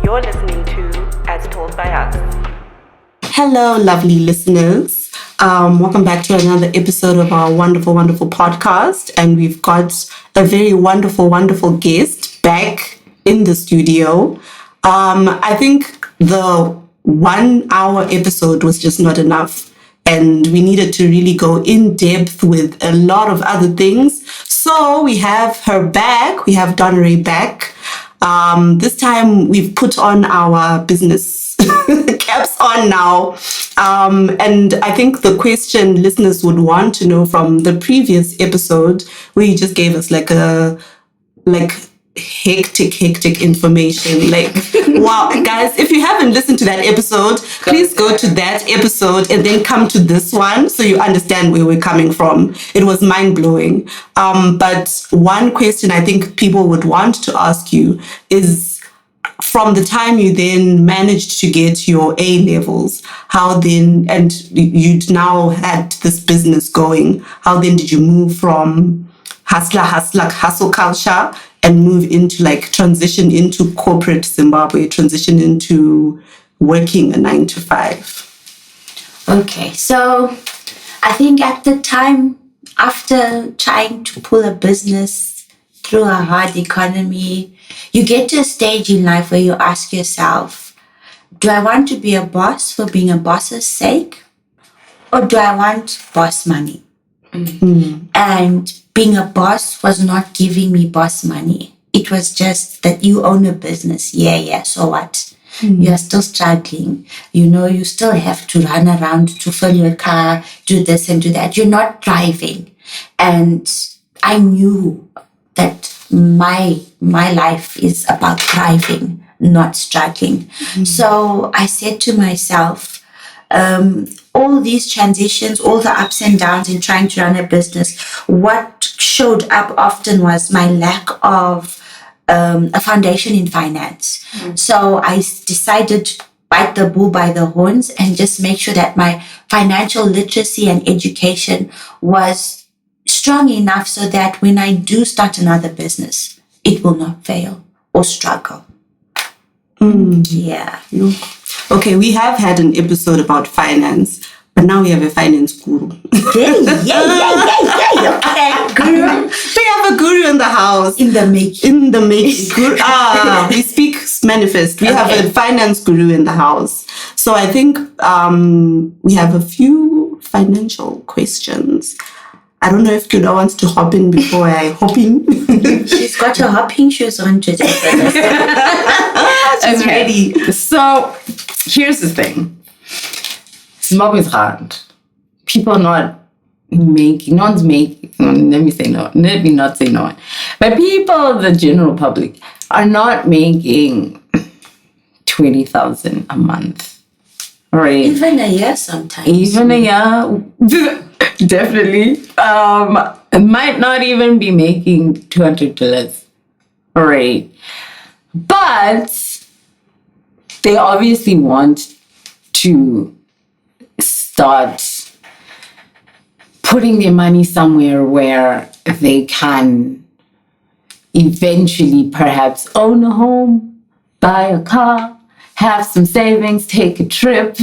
You're listening to As Told by Us. Hello, lovely listeners. Welcome back to another episode of our wonderful, wonderful podcast. And we've got a very wonderful, wonderful guest back in the studio. I think the 1 hour episode was just not enough. And we needed to really go in depth with a lot of other things. So we have her back. We have Donna Ray back. This time we've put on our business caps on now. And I think the question listeners would want to know from the previous episode, where you just gave us like hectic information. Like, wow, guys, if you haven't listened to that episode, please go to that episode and then come to this one so you understand where we're coming from. It was mind-blowing. But one question I think people would want to ask you is, from the time you then managed to get your A levels, how then, and you'd now had this business going, how then did you move from hustle culture and move into transition into corporate Zimbabwe, transition into working a 9 to 5? Okay, so I think at the time, after trying to pull a business through a hard economy, you get to a stage in life where you ask yourself, do I want to be a boss for being a boss's sake? Or do I want boss money? Mm-hmm. And being a boss was not giving me boss money. It was just that you own a business. Yeah, so what? Mm-hmm. You are still struggling. You still have to run around to fill your car, do this and do that. You're not thriving. And I knew that my life is about thriving, not struggling. Mm-hmm. So I said to myself, all these transitions, all the ups and downs in trying to run a business, what showed up often was my lack of a foundation in finance. Mm-hmm. So I decided to bite the bull by the horns and just make sure that my financial literacy and education was strong enough so that when I do start another business, it will not fail or struggle. Yeah. Okay, we have had an episode about finance, but now we have a finance guru. Yeah. Okay, guru. We have a guru in the house. In the making. Guru. We speak manifest. We have a finance guru in the house. So I think we have a few financial questions. I don't know if Kuda wants to hop in before I hop in. She's got her hopping shoes on today. She's ready. So here's the thing. Zimbabwe is hard. People not making, let me not say no. But people, the general public, are not making 20,000 a month. Right? Even a year sometimes. Even a year. Definitely. Might not even be making $200. Right. But they obviously want to start putting their money somewhere where they can eventually perhaps own a home, buy a car, have some savings, take a trip,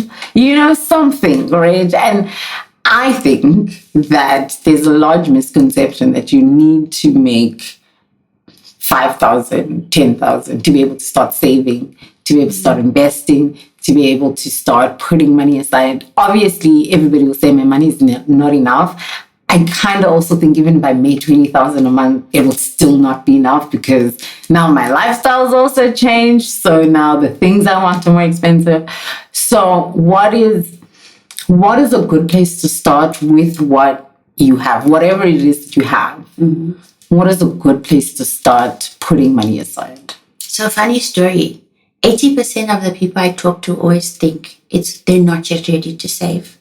something, right? And I think that there's a large misconception that you need to make 5,000, 10,000 to be able to start saving, to be able to start investing, to be able to start putting money aside. Obviously, everybody will say my money is not enough. I kind of also think even if I made 20,000 a month, it will still not be enough because now my lifestyle's also changed. So now the things I want are more expensive. So what is a good place to start with what you have, whatever it is that you have? Mm-hmm. What is a good place to start putting money aside? So funny story. 80% of the people I talk to always think they're not yet ready to save.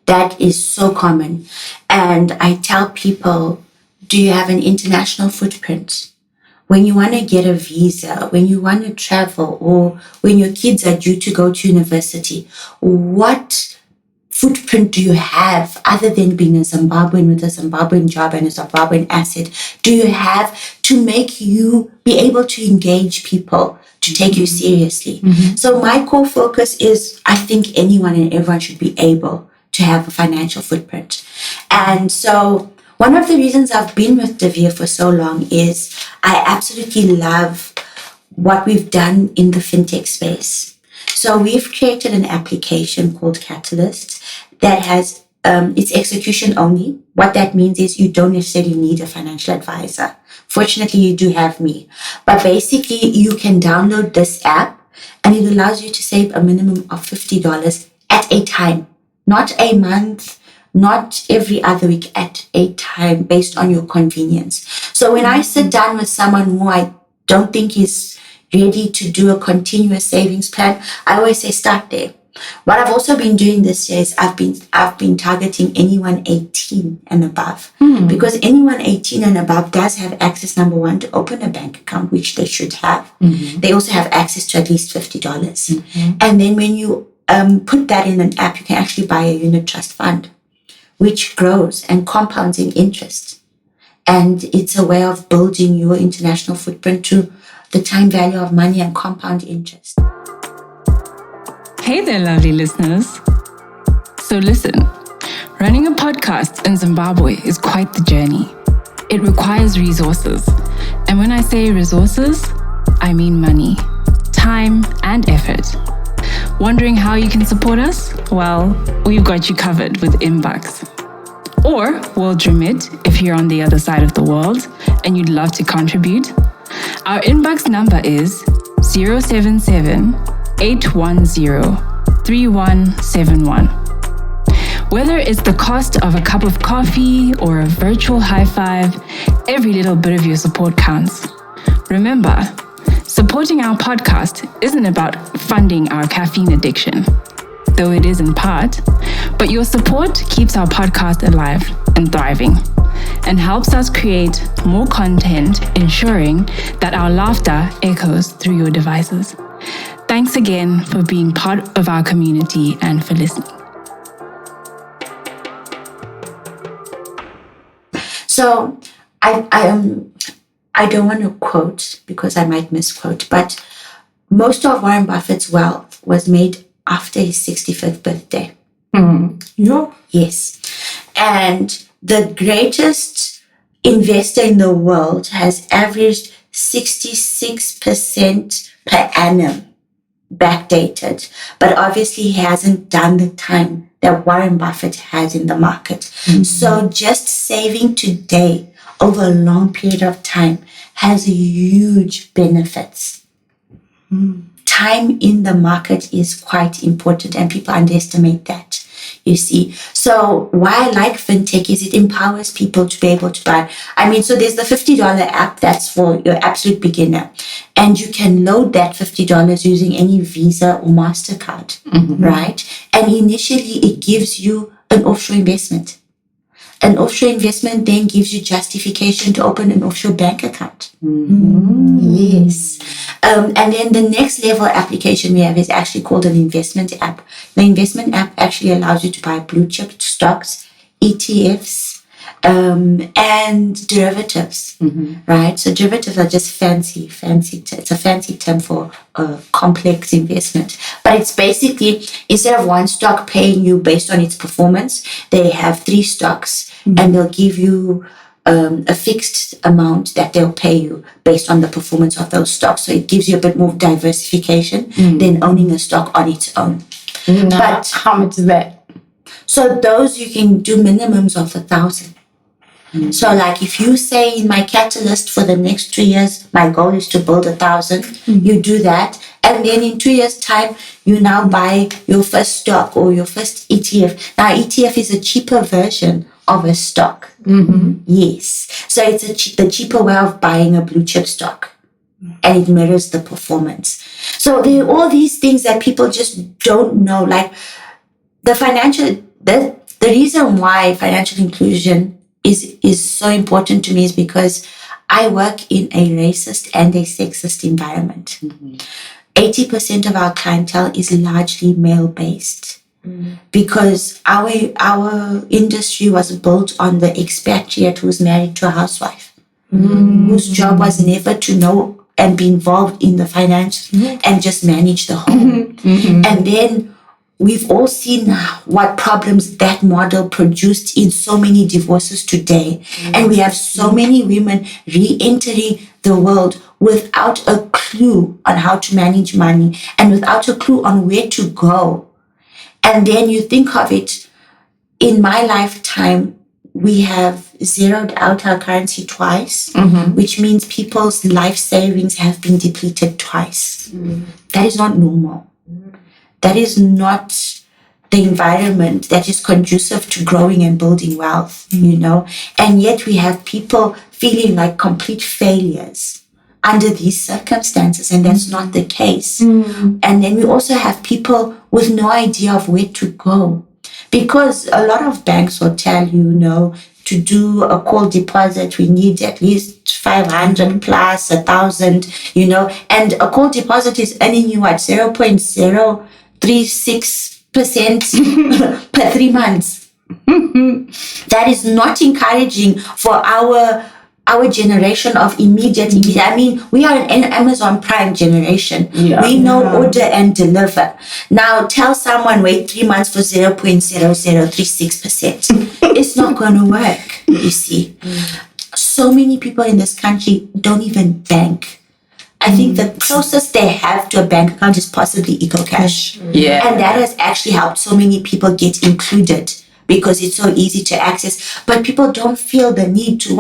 That is so common. And I tell people, do you have an international footprint? When you want to get a visa, when you want to travel, or when your kids are due to go to university, what footprint do you have other than being a Zimbabwean with a Zimbabwean job and a Zimbabwean asset? Do you have to make you be able to engage people to take you seriously? So my core focus is, I think anyone and everyone should be able to have a financial footprint. And so one of the reasons I've been with Devere for so long is I absolutely love what we've done in the fintech space. So we've created an application called Catalyst that has, it's execution only. What that means is you don't necessarily need a financial advisor. Fortunately, you do have me. But basically, you can download this app and it allows you to save a minimum of $50 at a time. Not a month, not every other week, at a time based on your convenience. So when I sit down with someone who I don't think is ready to do a continuous savings plan, I always say start there. What I've also been doing this year is I've been targeting anyone 18 and above, because anyone 18 and above does have access, number one, to open a bank account, which they should have. They also have access to at least $50. And then when you put that in an app, you can actually buy a unit trust fund, which grows and compounds in interest. And it's a way of building your international footprint to the time value of money and compound interest. Hey there, lovely listeners. So listen, running a podcast in Zimbabwe is quite the journey. It requires resources. And when I say resources, I mean money, time, and effort. Wondering how you can support us? Well, we've got you covered with InnBucks. Or World Remit if you're on the other side of the world and you'd love to contribute. Our InnBucks number is 077-810-3171. Whether it's the cost of a cup of coffee or a virtual high five, every little bit of your support counts. Remember, supporting our podcast isn't about funding our caffeine addiction, though it is in part, but your support keeps our podcast alive and thriving and helps us create more content, ensuring that our laughter echoes through your devices. Thanks again for being part of our community and for listening. So I don't want to quote because I might misquote, but most of Warren Buffett's wealth was made after his 65th birthday. Yeah. Yes. And the greatest investor in the world has averaged 66% per annum backdated. But obviously he hasn't done the time that Warren Buffett has in the market. So just saving today over a long period of time has huge benefits. Time in the market is quite important and people underestimate that, you see. So why I like fintech is it empowers people to be able to buy. I mean, so there's the $50 app that's for your absolute beginner. And you can load that $50 using any Visa or MasterCard, right? And initially it gives you an offshore investment. An offshore investment then gives you justification to open an offshore bank account. Yes. And then the next level application we have is actually called an investment app. The investment app actually allows you to buy blue chip stocks, ETFs, and derivatives, right? So derivatives are just fancy. It's a fancy term for a complex investment. But it's basically, instead of one stock paying you based on its performance, they have 3 stocks and they'll give you a fixed amount that they'll pay you based on the performance of those stocks. So it gives you a bit more diversification than owning a stock on its own. But how much is that? So those you can do minimums of 1,000. So like if you say in my catalyst for the next 2 years, my goal is to build 1,000, you do that. And then in 2 years time, you now buy your first stock or your first ETF. Now ETF is a cheaper version of a stock. Yes. So it's the cheaper way of buying a blue chip stock. And it mirrors the performance. So there are all these things that people just don't know. Like the reason why financial inclusion is so important to me is because I work in a racist and a sexist environment. 80% of our clientele is largely male-based, because our industry was built on the expatriate who's married to a housewife, whose job was never to know and be involved in the finance and just manage the home. And then we've all seen what problems that model produced in so many divorces today. And we have so many women re-entering the world without a clue on how to manage money and without a clue on where to go. And then you think of it, in my lifetime, we have zeroed out our currency twice, which means people's life savings have been depleted twice. That is not normal. That is not the environment that is conducive to growing and building wealth, you know. And yet we have people feeling like complete failures under these circumstances, and that's not the case. And then we also have people with no idea of where to go, because a lot of banks will tell you, to do a call deposit, we need at least 500 plus 1,000, and a call deposit is earning you at 0.036% per 3 months. That is not encouraging for our generation of immediate. I mean, we are an Amazon Prime generation. We know order and deliver. Now, tell someone wait 3 months for 0.0036%. It's not going to work, you see. So many people in this country don't even bank. I think the closest they have to a bank account is possibly EcoCash. And that has actually helped so many people get included because it's so easy to access. But people don't feel the need to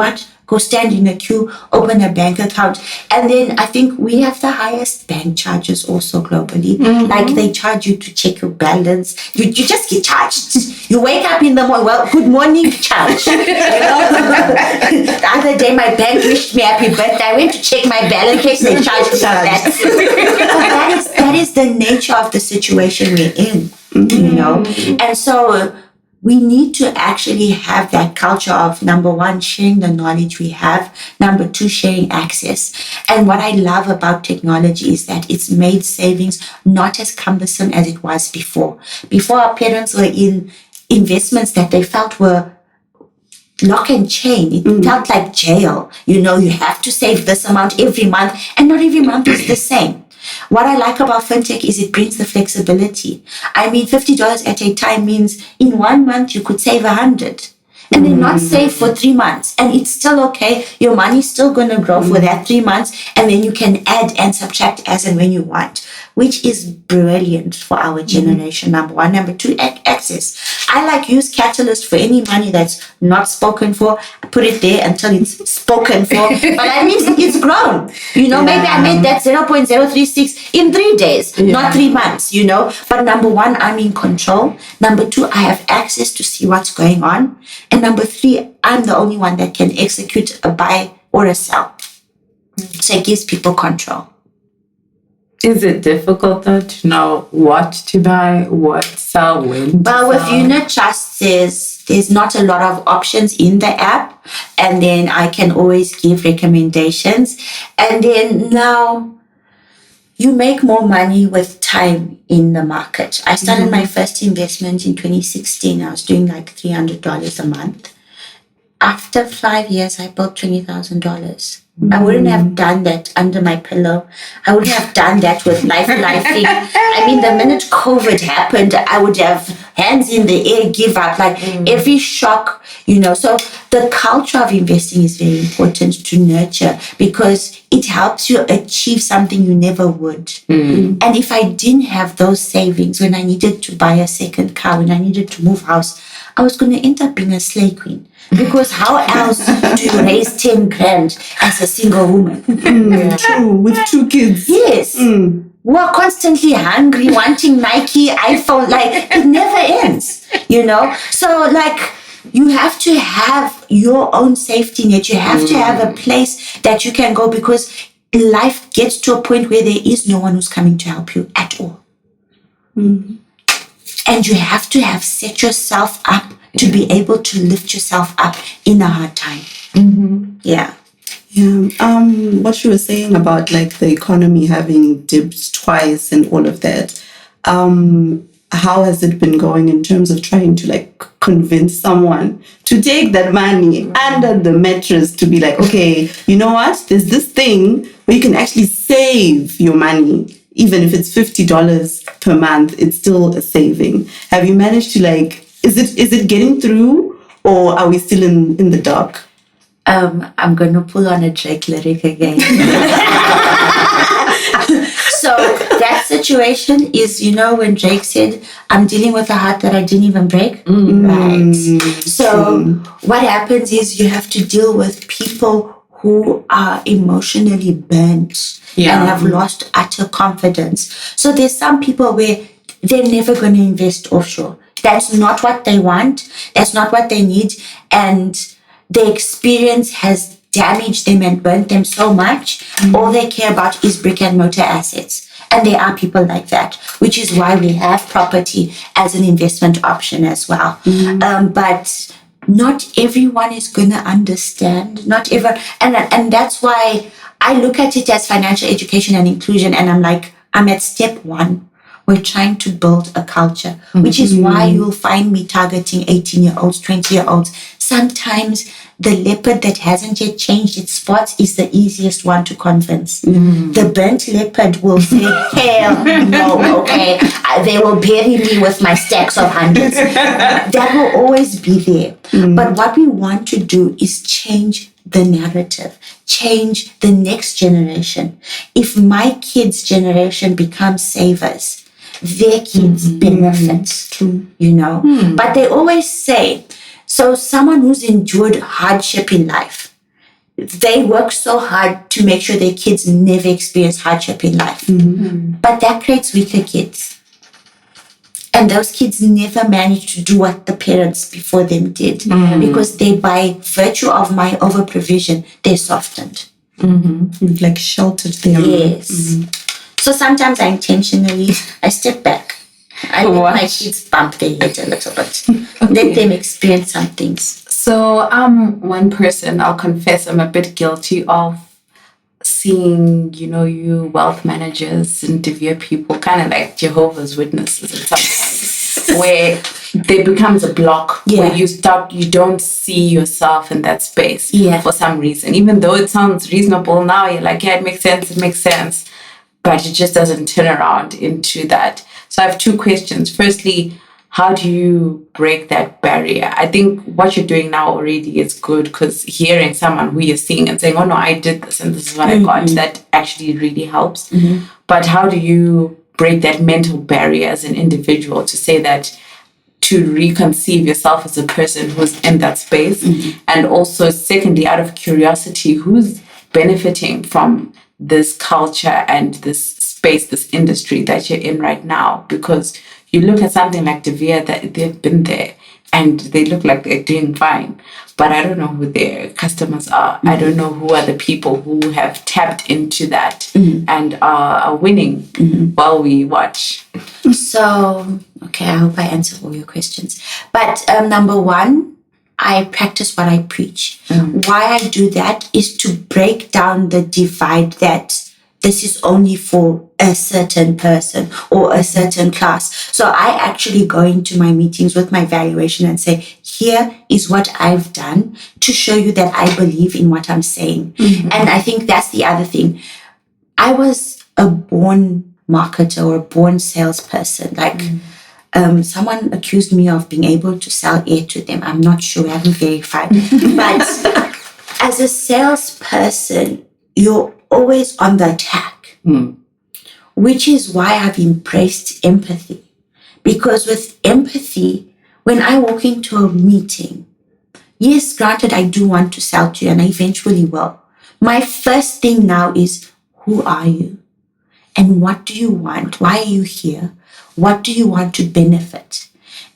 go stand in a queue, open a bank account. And then I think we have the highest bank charges also globally. Like they charge you to check your balance. You just get charged. You wake up in the morning, well, good morning, charge. The other day my bank wished me happy birthday. I went to check my balance in case they charged me for that. That is the nature of the situation we're in, And so we need to actually have that culture of, number one, sharing the knowledge we have. Number two, sharing access. And what I love about technology is that it's made savings not as cumbersome as it was before. Before, our parents were in investments that they felt were lock and chain. It felt like jail. You have to save this amount every month, and not every month is the same. What I like about fintech is it brings the flexibility. I mean, $50 at a time means in 1 month you could save 100 and then not save for 3 months. And it's still okay. Your money's still going to grow for that 3 months. And then you can add and subtract as and when you want, which is brilliant for our generation, number one. Number two, access. I use Catalyst for any money that's not spoken for. I put it there until it's spoken for. But at least it's grown. Maybe I made that 0.036 in 3 days, not 3 months, But number one, I'm in control. Number two, I have access to see what's going on. And number three, I'm the only one that can execute a buy or a sell. So it gives people control. Is it difficult though to know what to buy, what to sell, when to Well, with sell? Unit Trust, there's not a lot of options in the app, and then I can always give recommendations. And then now you make more money with time in the market. I started my first investment in 2016. I was doing like $300 a month. After 5 years, I built $20,000. I wouldn't have done that under my pillow. I wouldn't have done that with lifing. I mean, the minute COVID happened, I would have hands in the air, give up, every shock, So the culture of investing is very important to nurture because it helps you achieve something you never would. And if I didn't have those savings when I needed to buy a second car, when I needed to move house, I was going to end up being a slay queen. Because how else do you raise 10 grand as a single woman? True, with 2 kids. Yes. We are constantly hungry, wanting Nike, iPhone, it never ends, So you have to have your own safety net. You have to have a place that you can go because life gets to a point where there is no one who's coming to help you at all. And you have to have set yourself up to be able to lift yourself up in a hard time. Yeah. What you were saying about the economy having dipped twice and all of that. how has it been going in terms of trying to like convince someone to take that money under the mattress to be like, okay, you know what? There's this thing where you can actually save your money. Even if it's $50 per month, it's still a saving. Have you managed to like, is it getting through, or are we still in the dark? I'm going to pull on a Drake lyric again. So that situation is, when Drake said, I'm dealing with a heart that I didn't even break. Right. So what happens is you have to deal with people who are emotionally burnt and have lost utter confidence. So there's some people where they're never going to invest offshore. That's not what they want. That's not what they need. And the experience has damaged them and burnt them so much. All they care about is brick and mortar assets. And there are people like that, which is why we have property as an investment option as well. But not everyone is going to understand. Not everyone. And that's why I look at it as financial education and inclusion. And I'm like, I'm at step 1. We're trying to build a culture, which is why you'll find me targeting 18-year-olds, 20-year-olds. Sometimes the leopard that hasn't yet changed its spots is the easiest one to convince. The burnt leopard will say, hell no, okay. They will bury me with my stacks of hundreds. That will always be there. But what we want to do is change the narrative, change the next generation. If my kids' generation becomes savers, their kids benefit, But they always say, so someone who's endured hardship in life, they work so hard to make sure their kids never experience hardship in life. But that creates weaker kids. And those kids never manage to do what the parents before them did because they, by virtue of my over provision, they're softened. You've like sheltered them. Yes. So sometimes I step back. I let my kids bump their head a little bit. Let them experience some things. So I'm one person, I'll confess, I'm a bit guilty of seeing, you wealth managers interview people, kind of like Jehovah's Witnesses and sometimes, where there becomes a block where you don't see yourself in that space for some reason. Even though it sounds reasonable now, you're like, it makes sense. But it just doesn't turn around into that. So I have 2 questions. Firstly, how do you break that barrier? I think what you're doing now already is good, because hearing someone who you're seeing and saying, oh no, I did this and this is what I got, that actually really helps. But how do you break that mental barrier as an individual to say that, to reconceive yourself as a person who's in that space? And also, secondly, out of curiosity, who's benefiting from this culture and this space, this industry that you're in right now? Because you look at something like De Vere, that they've been there and they look like they're doing fine, but I don't know who their customers are. I don't know who are the people who have tapped into that and are winning while we watch. So, okay, I hope I answered all your questions. But number 1, I practice what I preach. Why I do that is to break down the divide that this is only for a certain person or a certain class. So I actually go into my meetings with my valuation and say, here is what I've done to show you that I believe in what I'm saying. And I think that's the other thing. I was a born marketer or a born salesperson. Like, someone accused me of being able to sell air to them. I'm not sure, I haven't verified. But as a salesperson, you're always on the attack, which is why I've embraced empathy. Because with empathy, when I walk into a meeting, yes, granted, I do want to sell to you and I eventually will. My first thing now is, who are you? And what do you want? Why are you here? What do you want to benefit?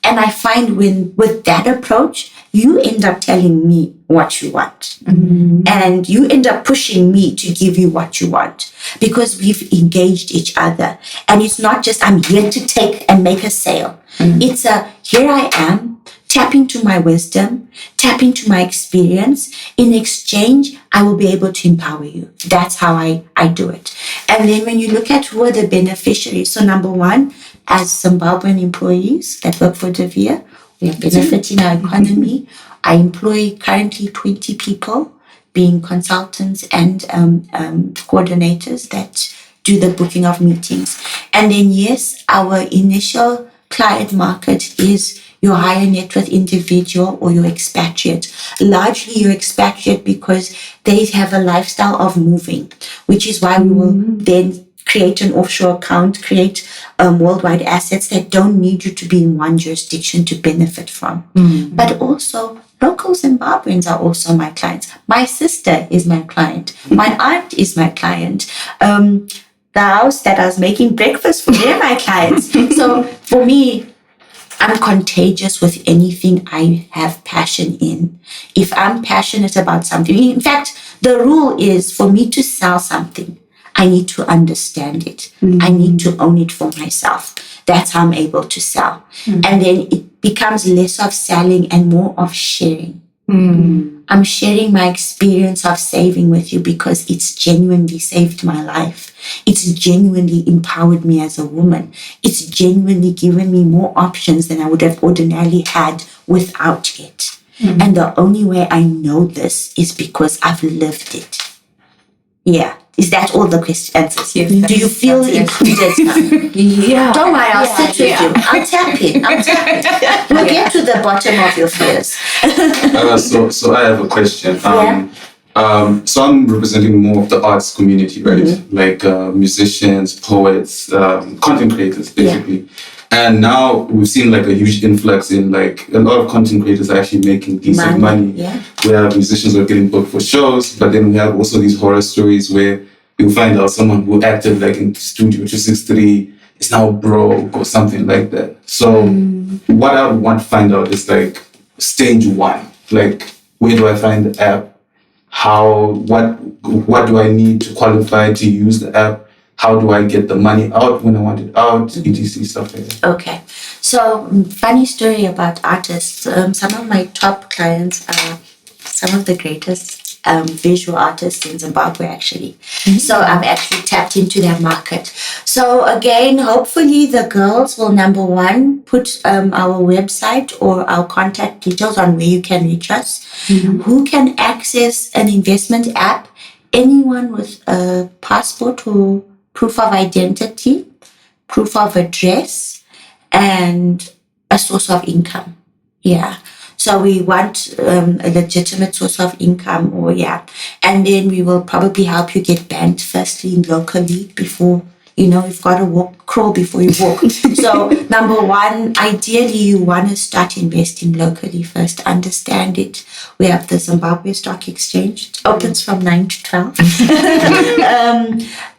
And I find with that approach, you end up telling me what you want. And you end up pushing me to give you what you want because we've engaged each other. And it's not just, I'm here to take and make a sale. It's here I am, tap into my wisdom, tap into my experience. In exchange, I will be able to empower you. That's how I do it. And then when you look at who are the beneficiaries, so number 1, as Zimbabwean employees that work for Devere. We are benefiting our economy. I employ currently 20 people, being consultants and coordinators that do the booking of meetings. And then, yes, our initial client market is your higher net worth individual or your expatriate. Largely your expatriate because they have a lifestyle of moving, which is why we will then create an offshore account, create worldwide assets that don't need you to be in one jurisdiction to benefit from. But also, local Zimbabweans are also my clients. My sister is my client. My aunt is my client. The house that I was making breakfast for, they're my clients. So for me, I'm contagious with anything I have passion in. If I'm passionate about something, in fact, the rule is for me to sell something, I need to understand it. I need to own it for myself. That's how I'm able to sell. And then it becomes less of selling and more of sharing. I'm sharing my experience of saving with you because it's genuinely saved my life. It's genuinely empowered me as a woman. It's genuinely given me more options than I would have ordinarily had without it. And the only way I know this is because I've lived it. Yeah. Is that all the answers? Yes, Do you feel included now? Yeah. Don't worry, I'll sit with you. I'll tap in. We'll get to the bottom of your fears. So I have a question. So I'm representing more of the arts community, right? Like musicians, poets, content creators, basically. And now we've seen like a huge influx in like a lot of content creators are actually making decent money. We have musicians who are getting booked for shows, but then we have also these horror stories where you find out someone who acted like in Studio 263 is now broke or something like that. So what I would want to find out is like stage one, like where do I find the app? What do I need to qualify to use the app? How do I get the money out when I want it out? etc. stuff like that. Okay. So, funny story about artists. Some of my top clients are some of the greatest visual artists in Zimbabwe, actually. So, I've actually tapped into their market. So, again, hopefully the girls will, number one, put our website or our contact details on where you can reach us. Who can access an investment app? Anyone with a passport or proof of identity, proof of address, and a source of income. Yeah. So we want a legitimate source of income and then we will probably help you get banked firstly locally before, you've got to crawl before you walk. So number one, ideally you want to start investing locally first, understand it. We have the Zimbabwe Stock Exchange. It opens from 9 to 12.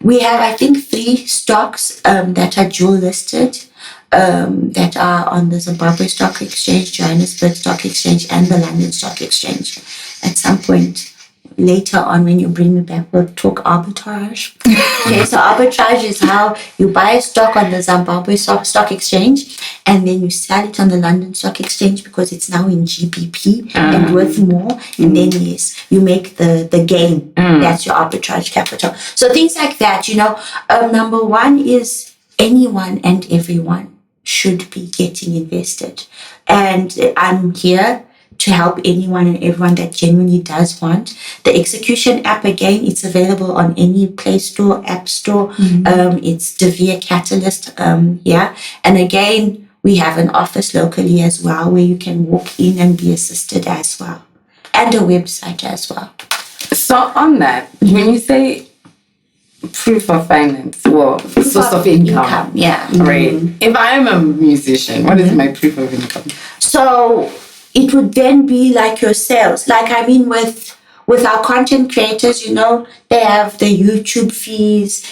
We have, I think, 3 stocks that are dual listed. That are on the Zimbabwe Stock Exchange, Johannesburg Stock Exchange, and the London Stock Exchange. At some point later on, when you bring me back, we'll talk arbitrage. Okay, so arbitrage is how you buy a stock on the Zimbabwe Stock Exchange and then you sell it on the London Stock Exchange because it's now in GBP and worth more. And then, yes, you make the gain. That's your arbitrage capital. So things like that, number one is anyone and everyone should be getting invested. And I'm here to help anyone and everyone that genuinely does want. The execution app, again, it's available on any Play Store, App Store. It's Devere Catalyst, And again, we have an office locally as well where you can walk in and be assisted as well. And a website as well. So on that, when you say proof of finance, source of income. Yeah. Right. If I am a musician, what is my proof of income? So it would then be like your sales. With our content creators, they have the YouTube fees.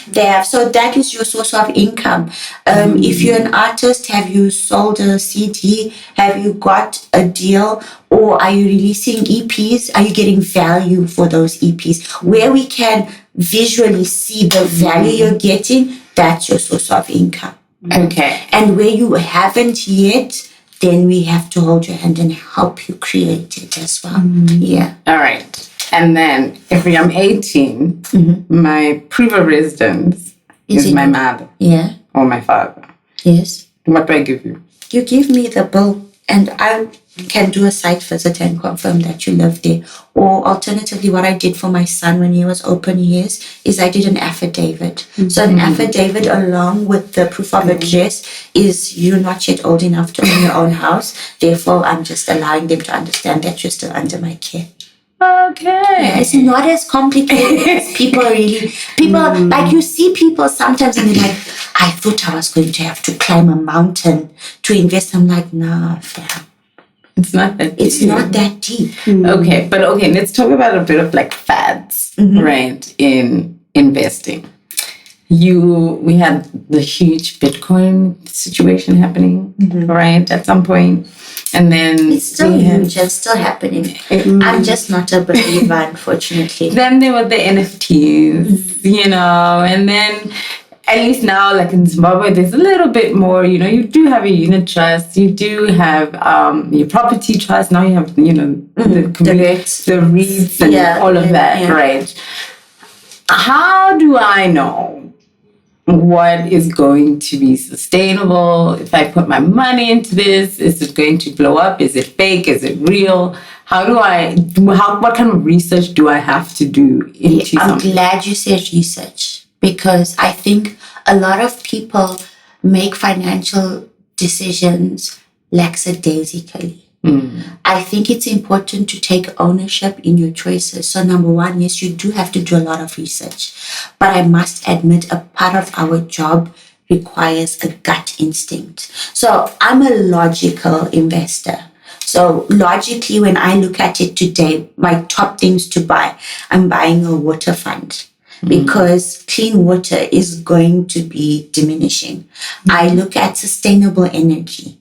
So that is your source of income. If you're an artist, have you sold a CD? Have you got a deal? Or are you releasing EPs? Are you getting value for those EPs? Where we can visually see the value you're getting, that's your source of income. Okay. And where you haven't yet, then we have to hold your hand and help you create it as well. Yeah. All right. And then if I'm 18, my proof of residence is my mother Yeah. or my father. Yes. What do I give you? You give me the bill and I can do a site visit and confirm that you live there. Or alternatively, what I did for my son when he was opening his is I did an affidavit. So an affidavit along with the proof of address is you're not yet old enough to own your own house. Therefore, I'm just allowing them to understand that you're still under my care. Okay. It's not as complicated as people like you see people sometimes and they're like, I thought I was going to have to climb a mountain to invest. I'm like, nah, fam. It's not that deep. It's not that deep. Okay, but let's talk about a bit of like fads, right, in investing. We had the huge Bitcoin situation happening, right, at some point. And then It's still huge and still happening. I'm just not a believer, unfortunately. Then there were the NFTs, and then at least now, like in Zimbabwe, there's a little bit more, you do have a unit trust, you do have your property trust, now you have, the REITs and all of that, right? How do I know what is going to be sustainable? If I put my money into this, is it going to blow up? Is it fake? Is it real? What kind of research do I have to do into I'm something? glad you said research because I think a lot of people make financial decisions lackadaisically. I think it's important to take ownership in your choices. So number one, yes, you do have to do a lot of research. But I must admit, a part of our job requires a gut instinct. So I'm a logical investor. So logically, when I look at it today, my top things to buy, I'm buying a water fund. Because clean water is going to be diminishing. I look at sustainable energy.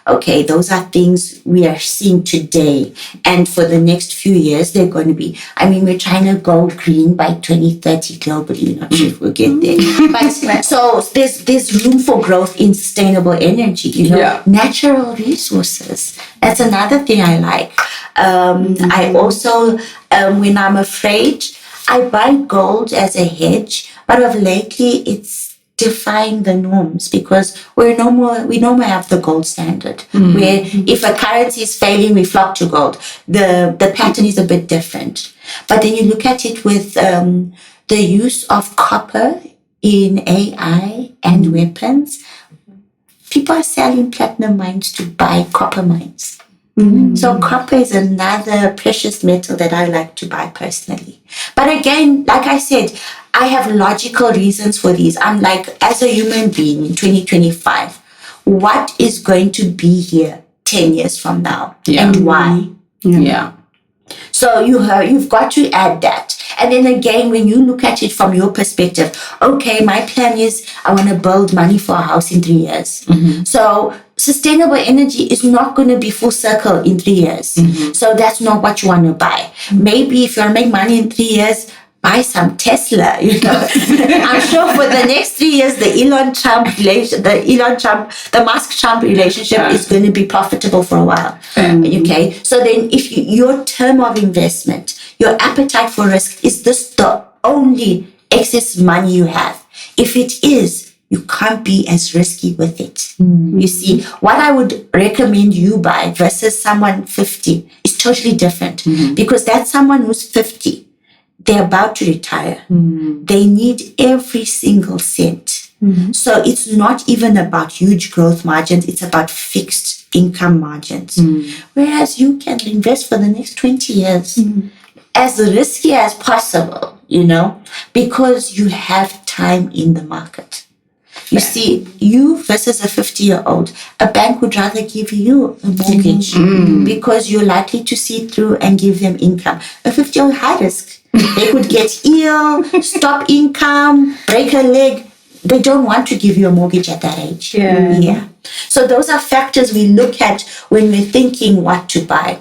Okay, those are things we are seeing today. And for the next few years, they're going to be, we're trying to go green by 2030 globally. Not sure if we'll get there. But so there's room for growth in sustainable energy, Natural resources. That's another thing I like. I also, when I'm afraid, I buy gold as a hedge, but of lately it's defying the norms because we no more have the gold standard where if a currency is failing, we flock to gold. The pattern is a bit different. But then you look at it with the use of copper in AI and weapons, people are selling platinum mines to buy copper mines. So copper is another precious metal that I like to buy personally. But again, like I said, I have logical reasons for these. I'm like, as a human being in 2025, what is going to be here 10 years from now and why? Yeah. So you've got to add that. And then again, when you look at it from your perspective, okay, my plan is I want to build money for a house in 3 years. So sustainable energy is not going to be full circle in 3 years. So that's not what you want to buy. Maybe if you want to make money in 3 years, buy some Tesla, I'm sure for the next 3 years, the Musk-Trump relationship is going to be profitable for a while. Okay. So then if your term of investment, your appetite for risk, is this the only excess money you have? If it is, you can't be as risky with it. You see, what I would recommend you buy versus someone 50 is totally different because that's someone who's 50. They're about to retire. They need every single cent. So it's not even about huge growth margins. It's about fixed income margins. Whereas you can invest for the next 20 years as risky as possible, because you have time in the market. You see, you versus a 50-year-old, a bank would rather give you a mortgage because you're likely to see through and give them income. A 50-year-old, high risk. They could get ill, stop income, break a leg. They don't want to give you a mortgage at that age. Yeah. So those are factors we look at when we're thinking what to buy.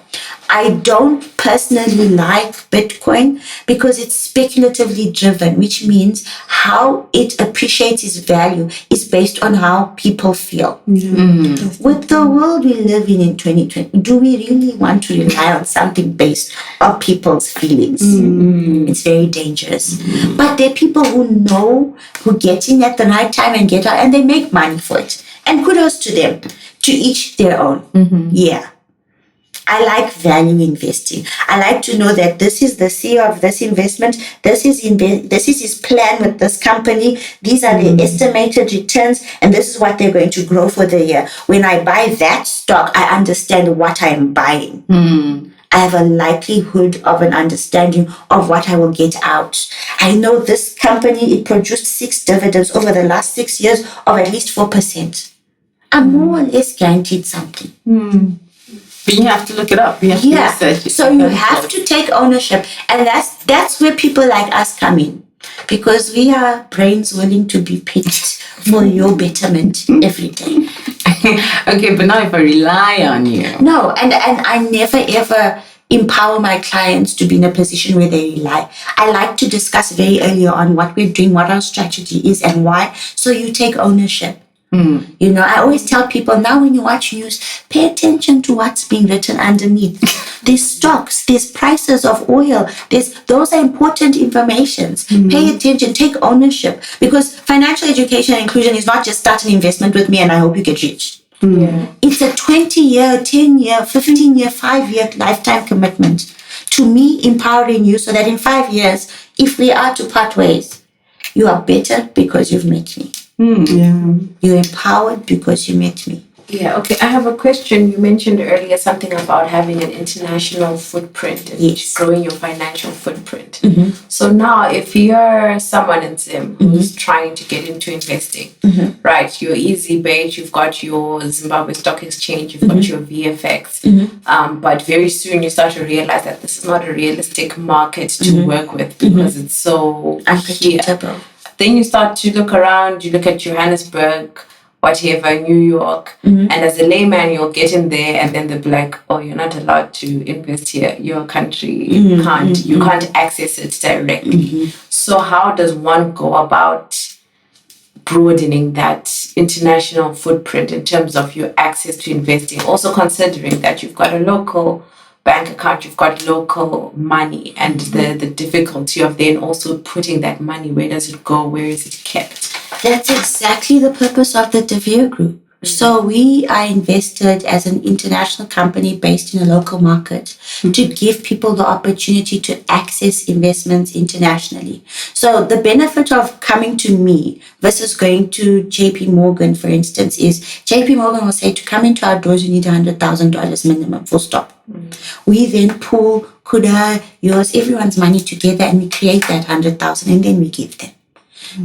I don't personally like Bitcoin because it's speculatively driven, which means how it appreciates its value is based on how people feel. With the world we live in 2020, do we really want to rely on something based on people's feelings? It's very dangerous. But there are people who know, who get in at the right time and get out, and they make money for it. And kudos to them, to each their own. Yeah. I like value investing. I like to know that this is the CEO of this investment. This is his plan with this company. These are the estimated returns, and this is what they're going to grow for the year. When I buy that stock, I understand what I am buying. I have a likelihood of an understanding of what I will get out. I know this company, it produced 6 dividends over the last 6 years of at least 4%. I'm more or less guaranteed something. But you have to look it up. You have to research it. So you have to take ownership. And that's where people like us come in. Because we are brains willing to be picked for your betterment every day. Okay, but now if I rely on you. No, and I never ever empower my clients to be in a position where they rely. I like to discuss very early on what we're doing, what our strategy is and why. So you take ownership. You know, I always tell people now when you watch news, pay attention to what's being written underneath. There's stocks, there's prices of oil, those are important informations. Pay attention, take ownership, because financial education and inclusion is not just start an investment with me and I hope you get rich. It's a 20-year, 10-year, 15-year, 5-year lifetime commitment to me empowering you so that in 5 years, if we are to part ways, you are better because you've met me. You're empowered because you met me. Yeah, okay. I have a question. You mentioned earlier something about having an international footprint and growing your financial footprint. So now if you're someone in Zim who's trying to get into investing, right, you're easy bait, you've got your Zimbabwe Stock Exchange, you've got your VFX, but very soon you start to realize that this is not a realistic market to work with because it's so Unpredictable. Then you start to look around, you look at Johannesburg, whatever, New York, and as a layman, you'll get in there and then they'll be like, oh, you're not allowed to invest here. Your country you can't access it directly. So how does one go about broadening that international footprint in terms of your access to investing? Also considering that you've got a local bank account, you've got local money, and the difficulty of then also putting that money, where does it go, where is it kept? That's exactly the purpose of the De Vere Group. So we are invested as an international company based in a local market to give people the opportunity to access investments internationally. So the benefit of coming to me versus going to JP Morgan, for instance, is JP Morgan will say to come into our doors, you need $100,000 minimum, full stop. We then pool Kuda, yours, everyone's money together and we create that 100,000 and then we give them.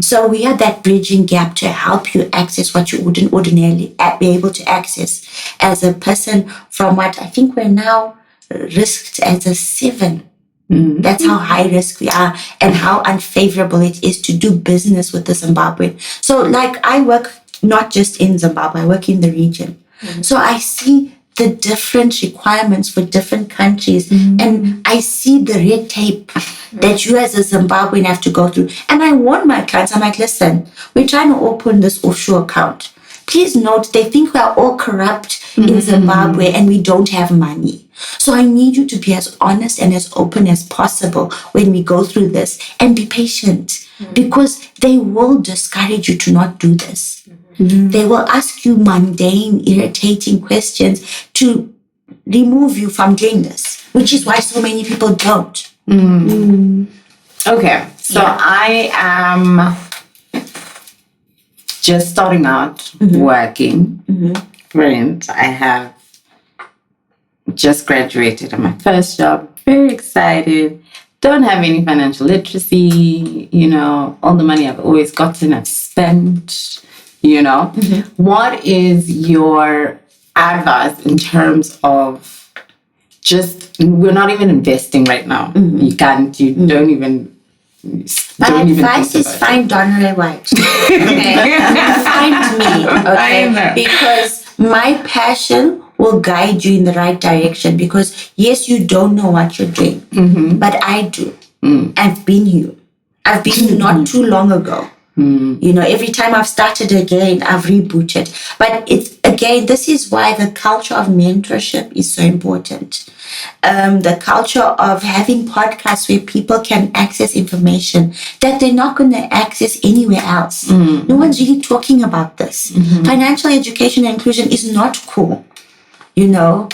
So we are that bridging gap to help you access what you wouldn't ordinarily be able to access as a person from what I think we're now risked as a 7. That's how high risk we are and how unfavorable it is to do business with the Zimbabwean. So like I work not just in Zimbabwe, I work in the region. So I see the different requirements for different countries and I see the red tape that you as a Zimbabwean have to go through. And I warn my clients, I'm like, listen, we're trying to open this offshore account. Please note, they think we are all corrupt in Zimbabwe and we don't have money. So I need you to be as honest and as open as possible when we go through this and be patient because they will discourage you to not do this. They will ask you mundane, irritating questions to remove you from doing this, which is why so many people don't. Okay, so I am just starting out working. Brilliant. I have just graduated on my first job. Very excited. Don't have any financial literacy. You know, all the money I've always gotten, I've spent. You know, what is your advice in terms of just, we're not even investing right now. You can't, you don't even. My advice is find Donna Ray-White. Okay? Find me, okay? Because my passion will guide you in the right direction because yes, you don't know what you're doing, but I do. I've been you. I've been you not too long ago. You know, every time I've started again, I've rebooted. But it's, again, this is why the culture of mentorship is so important. The culture of having podcasts where people can access information that they're not going to access anywhere else. No one's really talking about this. Financial education and inclusion is not cool, you know.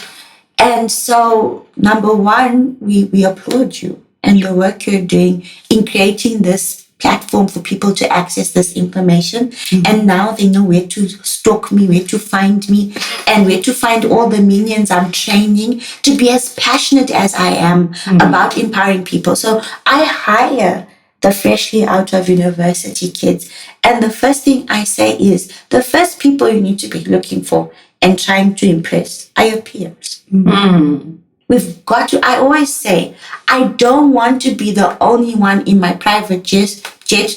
And so, number one, we applaud you and the work you're doing in creating this platform for people to access this information. And now they know where to stalk me, where to find me, and where to find all the minions I'm training to be as passionate as I am about empowering people. So I hire the freshly out of university kids. And the first thing I say is the first people you need to be looking for and trying to impress are your peers. We've got to, I always say, I don't want to be the only one in my private jet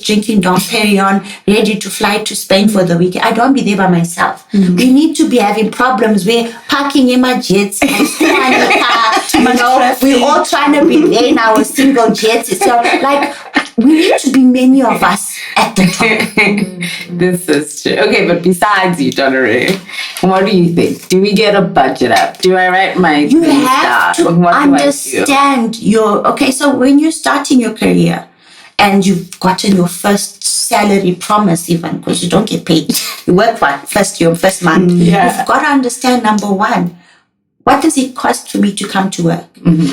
drinking Dom Perignon, ready to fly to Spain for the weekend. I don't want to be there by myself. We need to be having problems where parking in my jets and in the car, you know, we're all trying to be there in our single jets. So, like, we need to be many of us at the top. This is true. Okay, but besides you, Donna Ray, what do you think? Do we get a budget up? Do I write my You things have down? to What do I do? understand your, okay, so when you're starting your career and you've gotten your first salary promise even, because you don't get paid. You work for first month. Yeah. You've got to understand, number one, what does it cost for me to come to work?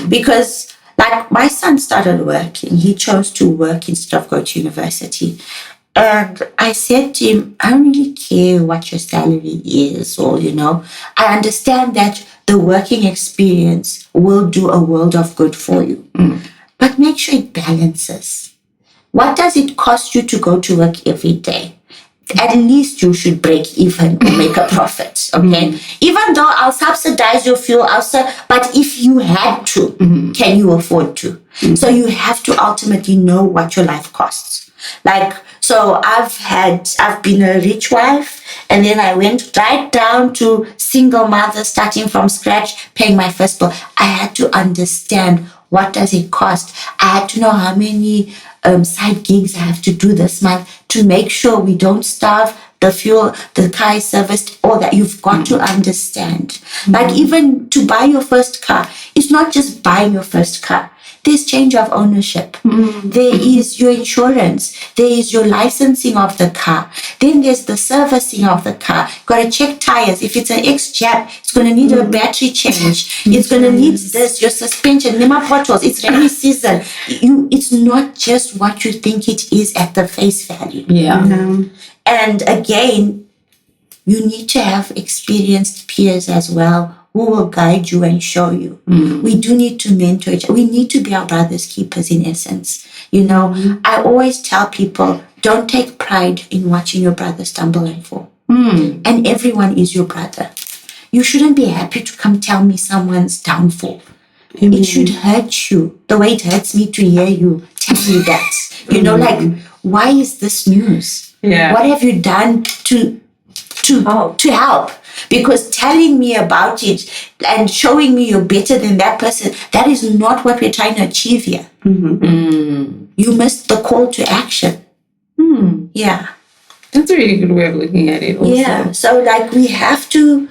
Because like my son started working. He chose to work instead of go to university. And I said to him, I don't really care what your salary is, or, you know, I understand that the working experience will do a world of good for you. But make sure it balances. What does it cost you to go to work every day? At least you should break even or make a profit, okay? Even though I'll subsidize your fuel, but if you had to, can you afford to? So you have to ultimately know what your life costs. Like, so I've been a rich wife, and then I went right down to single mother, starting from scratch, paying my first bill. I had to understand, what does it cost? I had to know how many side gigs I have to do this month to make sure we don't starve, the fuel, the car is serviced, all that. You've got to understand. Like, even to buy your first car, it's not just buying your first car. There's change of ownership. There is your insurance. There is your licensing of the car. Then there's the servicing of the car. Got to check tires. If it's an X-Jab, it's going to need a battery change. It's going to need this, your suspension, Nima potholes. It's rainy season. It's not just what you think it is at the face value. Yeah. And again, you need to have experienced peers as well, who will guide you and show you. We do need to mentor each other. We need to be our brother's keepers, in essence. You know, I always tell people, don't take pride in watching your brother stumble and fall. And everyone is your brother. You shouldn't be happy to come tell me someone's downfall. It should hurt you the way it hurts me to hear you tell me that. You know, like, why is this news? What have you done to help? Because telling me about it and showing me you're better than that person, that is not what we're trying to achieve here. You missed the call to action. Yeah. That's a really good way of looking at it also. Yeah. So, like, you have to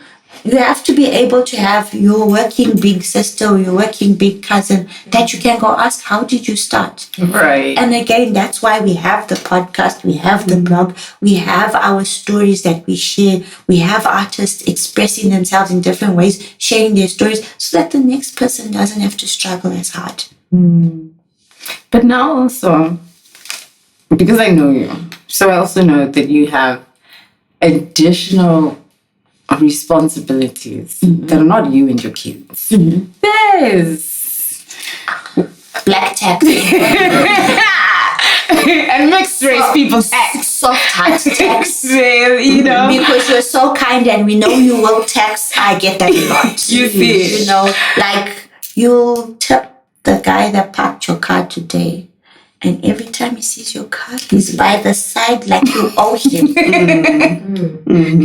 be able to have your working big sister or your working big cousin that you can go ask, how did you start? Right. And again, that's why we have the podcast, we have the blog, we have our stories that we share, we have artists expressing themselves in different ways, sharing their stories, so that the next person doesn't have to struggle as hard. But now also, because I know you, so I also know that you have additional responsibilities that are not you and your kids. There's Black tax. and mixed race people tax. Soft heart tax. You know. Because you're so kind and we know you will tax. I get that a lot. You see. You know, like, you'll tip the guy that parked your car today, and every time he sees your car, he's by the side like you owe him.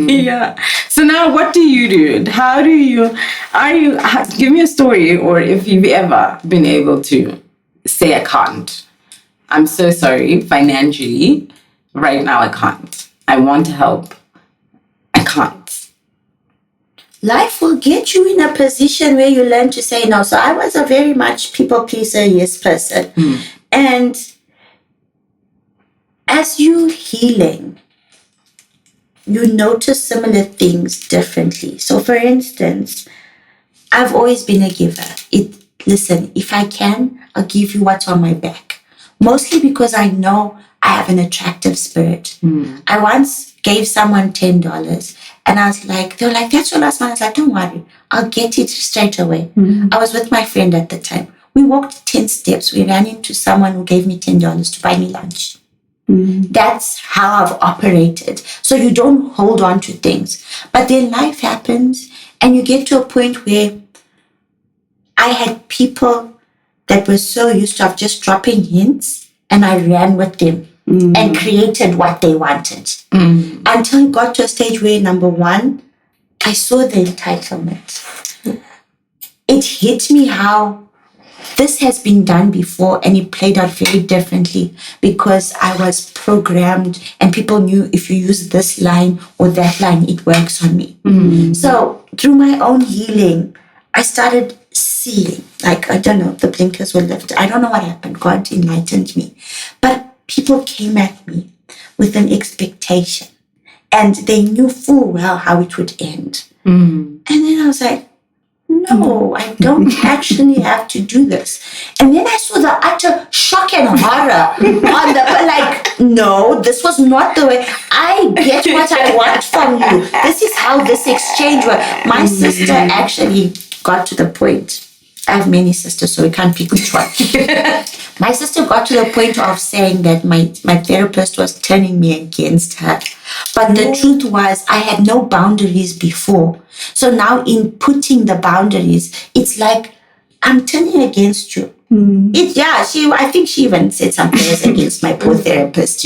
Yeah. So now what do you do? Give me a story, or if you've ever been able to say, I can't. I'm so sorry financially, right now I can't. I want to help. I can't. Life will get you in a position where you learn to say no. So I was a very much people pleaser, yes person. And as you healing, you notice similar things differently. So for instance, I've always been a giver. Listen, if I can, I'll give you what's on my back. Mostly because I know I have an attractive spirit. I once gave someone $10 and I was like, they were like, that's your last one. I was like, don't worry, I'll get it straight away. I was with my friend at the time. We walked 10 steps. We ran into someone who gave me $10 to buy me lunch. That's how I've operated. So you don't hold on to things. But then life happens and you get to a point where I had people that were so used to just dropping hints and I ran with them and created what they wanted. Until it got to a stage where, number one, I saw the entitlement. It hit me how this has been done before and it played out very differently because I was programmed and people knew if you use this line or that line, it works on me. So through my own healing, I started seeing, like, I don't know, the blinkers were lifted. I don't know what happened. God enlightened me. But people came at me with an expectation and they knew full well how it would end. And then I was like, no, I don't actually have to do this. And then I saw the utter shock and horror on like, no, this was not the way. I get what I want from you. This is how this exchange works. My sister actually got to the point. I have many sisters, so we can't pick which one. My sister got to the point of saying that my therapist was turning me against her. But the truth was, I had no boundaries before. So now in putting the boundaries, it's like, I'm turning against you. I think she even said some prayers against my poor therapist,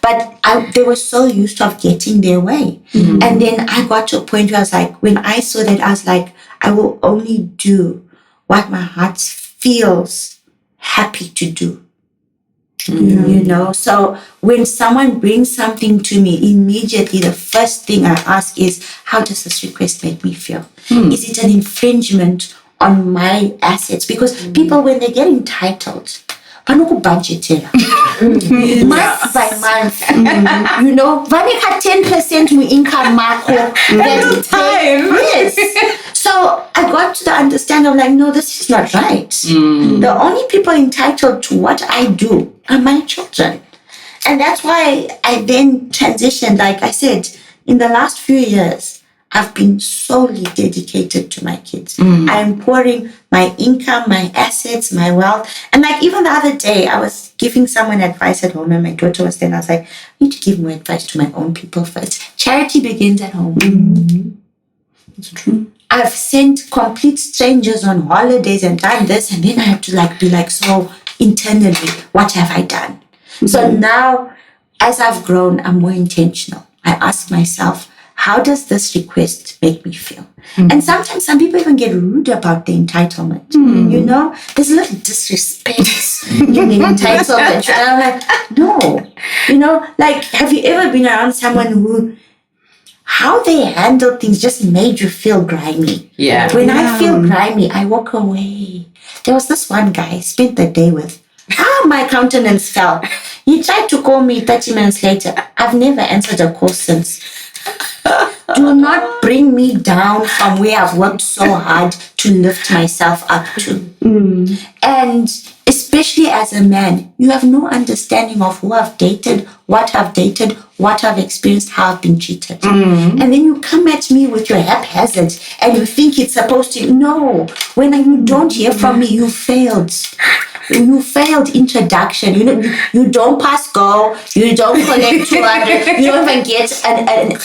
But they were so used to getting their way. And then I got to a point where I was like, when I saw that, I was like, I will only do what my heart feels happy to do. So when someone brings something to me, immediately the first thing I ask is, how does this request make me feel? Is it an infringement on my assets? Because people, when they get entitled, month by month, vanika 10% mu income marko every time. Yes. So I got to the understanding of like, no, this is not right. The only people entitled to what I do are my children. And that's why I then transitioned. Like I said, in the last few years, I've been solely dedicated to my kids. I'm pouring my income, my assets, my wealth. And like even the other day, I was giving someone advice at home and my daughter was there and I was like, I need to give more advice to my own people first. Charity begins at home. It's true. I've sent complete strangers on holidays and done this, and then I have to be like, so internally, what have I done? So now, as I've grown, I'm more intentional. I ask myself, how does this request make me feel? And sometimes some people even get rude about the entitlement. There's a little disrespect in the entitlement. And I'm like, no. Have you ever been around someone who, how they handle things just made you feel grimy? Yeah. When I feel grimy, I walk away. There was this one guy I spent the day with. My countenance fell. He tried to call me 30 minutes later. I've never answered a call since. Do not bring me down from where I've worked so hard to lift myself up to. And especially as a man, you have no understanding of who I've dated, what I've experienced, how I've been cheated. And then you come at me with your haphazard and you think it's supposed to. No, when you don't hear from me, you failed. You failed introduction. You don't pass go. You don't collect 200. You don't even get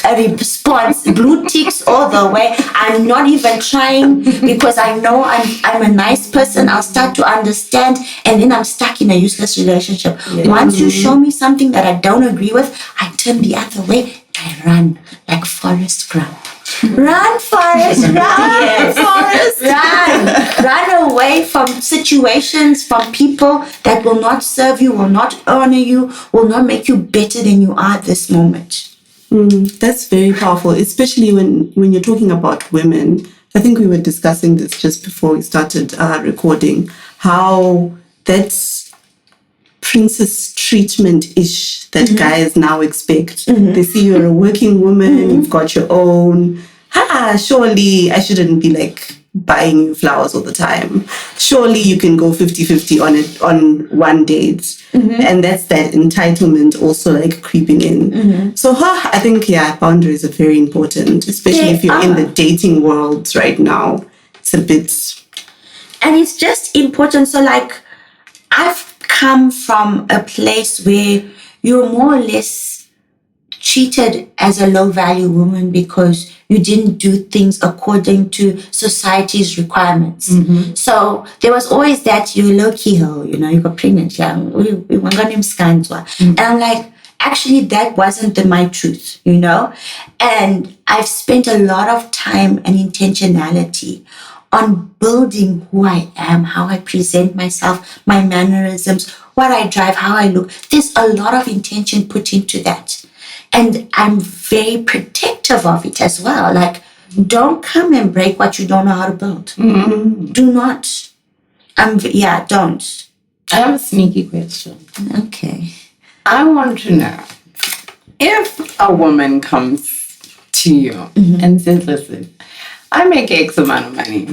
a response. Blue ticks all the way. I'm not even trying because I know I'm a nice person. I'll start to understand, and then I'm stuck in a useless relationship. Once you show me something that I don't agree with, I turn the other way. I run like Forrest Gump. Run, Forrest, run, Forrest, run. Run away from situations, from people that will not serve you, will not honor you, will not make you better than you are at this moment. That's very powerful, especially when you're talking about women. I think we were discussing this just before we started recording, how that's princess treatment-ish that guys now expect. They see you're a working woman, you've got your own. Surely I shouldn't be like buying you flowers all the time. Surely you can go 50-50 on it on one date. And that's that entitlement also like creeping in. So I think, boundaries are very important, especially if you're in the dating world right now. It's a bit... And it's just important. So like, I've come from a place where you're more or less treated as a low value woman because you didn't do things according to society's requirements. So there was always that you're low key hoe, you got pregnant young, we want him scanswa. And I'm like, actually that wasn't my truth, and I've spent a lot of time and intentionality on building who I am, how I present myself, my mannerisms, what I drive, how I look. There's a lot of intention put into that. And I'm very protective of it as well. Like, don't come and break what you don't know how to build. Do not. Don't. I have a sneaky question. Okay. I want to know, if a woman comes to you and says, listen, I make X amount of money.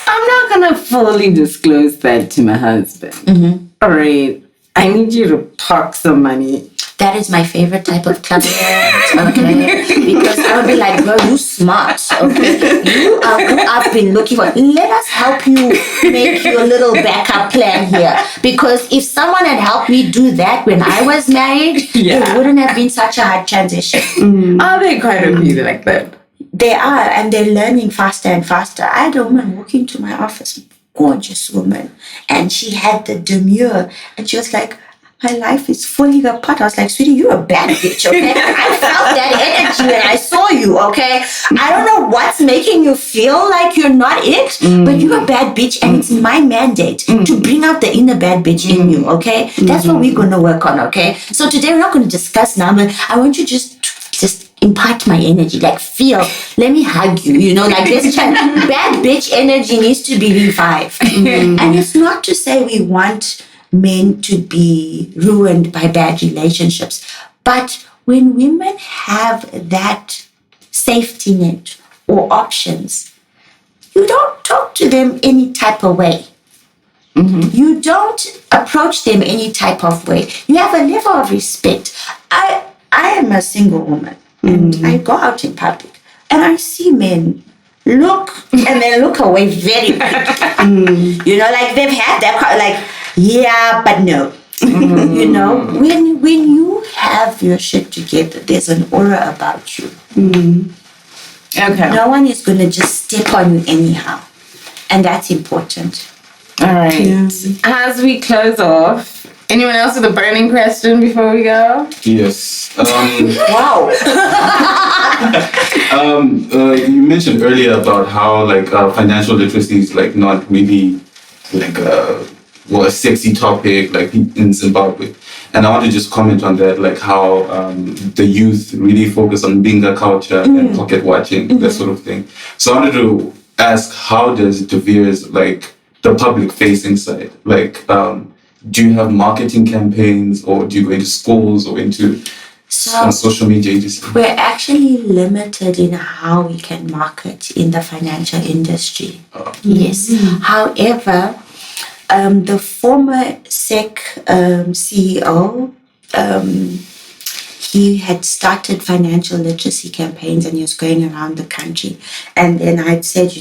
I'm not going to fully disclose that to my husband. All right, I need you to park some money. That is my favorite type of client, okay? Because I'll be like, girl, you smart, okay? You are who I've been looking for. Let us help you make your little backup plan here. Because if someone had helped me do that when I was married, it wouldn't have been such a hard transition. Are they quite a few like that? They are, and they're learning faster and faster. I had a woman walking to my office, gorgeous woman, and she had the demure, and she was like, my life is falling apart. I was like, sweetie, you're a bad bitch, okay? I felt that energy when I saw you, okay? I don't know what's making you feel like you're not it, but you're a bad bitch, and it's my mandate to bring out the inner bad bitch in you, okay? That's what we're going to work on, okay? So today we're not going to discuss now, but I want you just impart my energy, like feel, let me hug you, like this bad bitch energy needs to be revived. And it's not to say we want men to be ruined by bad relationships, but when women have that safety net or options, you don't talk to them any type of way. You don't approach them any type of way. You have a level of respect. I am a single woman, and I go out in public and I see men look and then look away very quickly. Like they've had that, like, yeah, but no. When you have your shit together, there's an aura about you. Okay. No one is going to just step on you anyhow. And that's important. All right. As we close off, anyone else with a burning question before we go? Yes. Wow. You mentioned earlier about how financial literacy is not really a sexy topic in Zimbabwe, and I want to just comment on that, how the youth really focus on bingo culture and pocket watching, that sort of thing. So I wanted to ask, how does De Vere's the public facing side, do you have marketing campaigns, or do you go into schools or into social media agencies? We're actually limited in how we can market in the financial industry. Yes. However, the former SEC CEO, he had started financial literacy campaigns, and he was going around the country. And then I'd said,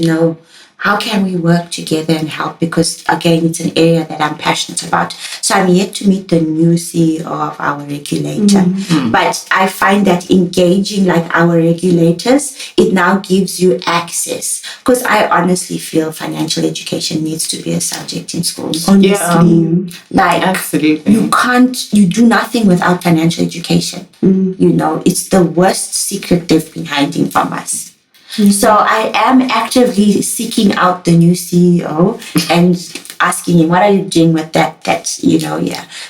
how can we work together and help? Because again, it's an area that I'm passionate about. So I'm yet to meet the new CEO of our regulator. But I find that engaging like our regulators, it now gives you access. Because I honestly feel financial education needs to be a subject in schools. Honestly. Like, Absolutely. you do nothing without financial education. You know, it's the worst secret they've been hiding from us. So I am actively seeking out the new CEO and asking him, what are you doing with that?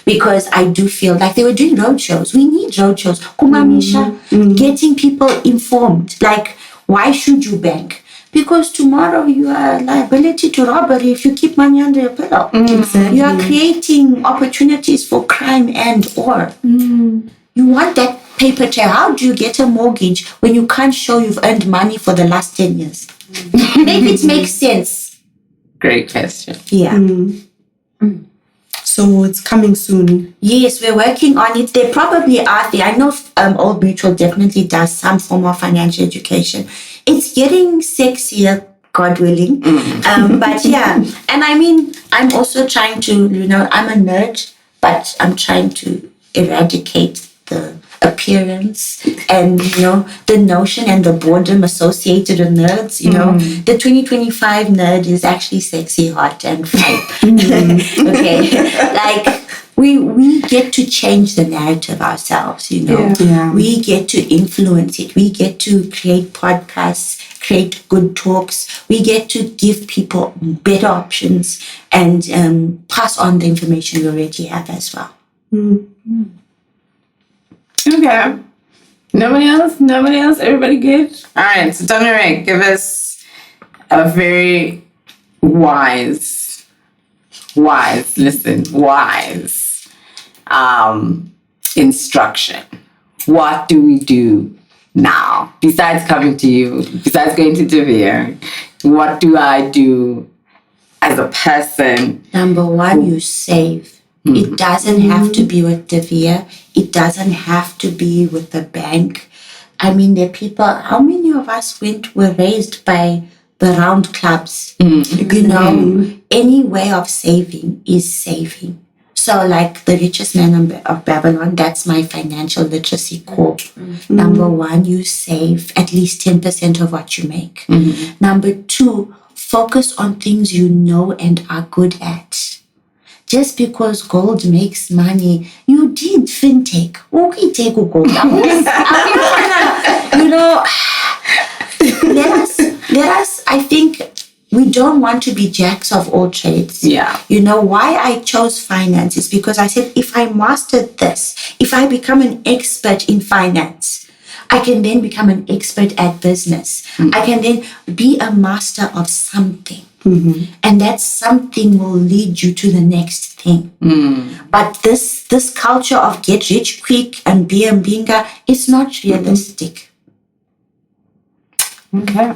Because I do feel like they were doing roadshows. We need roadshows. Kumamisha, getting people informed. Like, why should you bank? Because tomorrow you are liability to robbery if you keep money under your pillow. Exactly. You are creating opportunities for crime and/or. You want that paper trail. How do you get a mortgage when you can't show you've earned money for the last 10 years? Maybe it makes sense. Great question. Yeah. So it's coming soon. Yes, we're working on it. They probably are there. I know Old Mutual definitely does some form of financial education. It's getting sexier, God willing. But yeah, and I mean, I'm also trying to, I'm a nerd, but I'm trying to eradicate the appearance and the notion and the boredom associated with nerds. The 2025 nerd is actually sexy, hot, and fine. Okay, like we get to change the narrative ourselves. Yeah. We get to influence it. We get to create podcasts, create good talks. We get to give people better options and pass on the information we already have as well. Okay. Nobody else? Everybody good? All right. So Donna Ray, give us a very wise instruction. What do we do now? Besides coming to you, besides going to Devere, what do I do as a person? Number one, you save. It doesn't have to be with Devere. It doesn't have to be with the bank. I mean, there are people, how many of us were raised by the round clubs? Any way of saving is saving. So like the richest man of Babylon, that's my financial literacy core. Number one, you save at least 10% of what you make. Number two, focus on things you know and are good at. Just because gold makes money, you did fintech. Okay, take a gold. Let us, I think we don't want to be jacks of all trades. Yeah. Why I chose finance is because I said, if I mastered this, if I become an expert in finance, I can then become an expert at business. I can then be a master of something. And that something will lead you to the next thing. But this culture of get rich quick and be a binga, it's not realistic. Okay.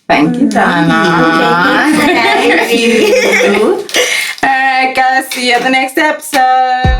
Thank you, Donna. Thank you. All right, guys. See you at the next episode.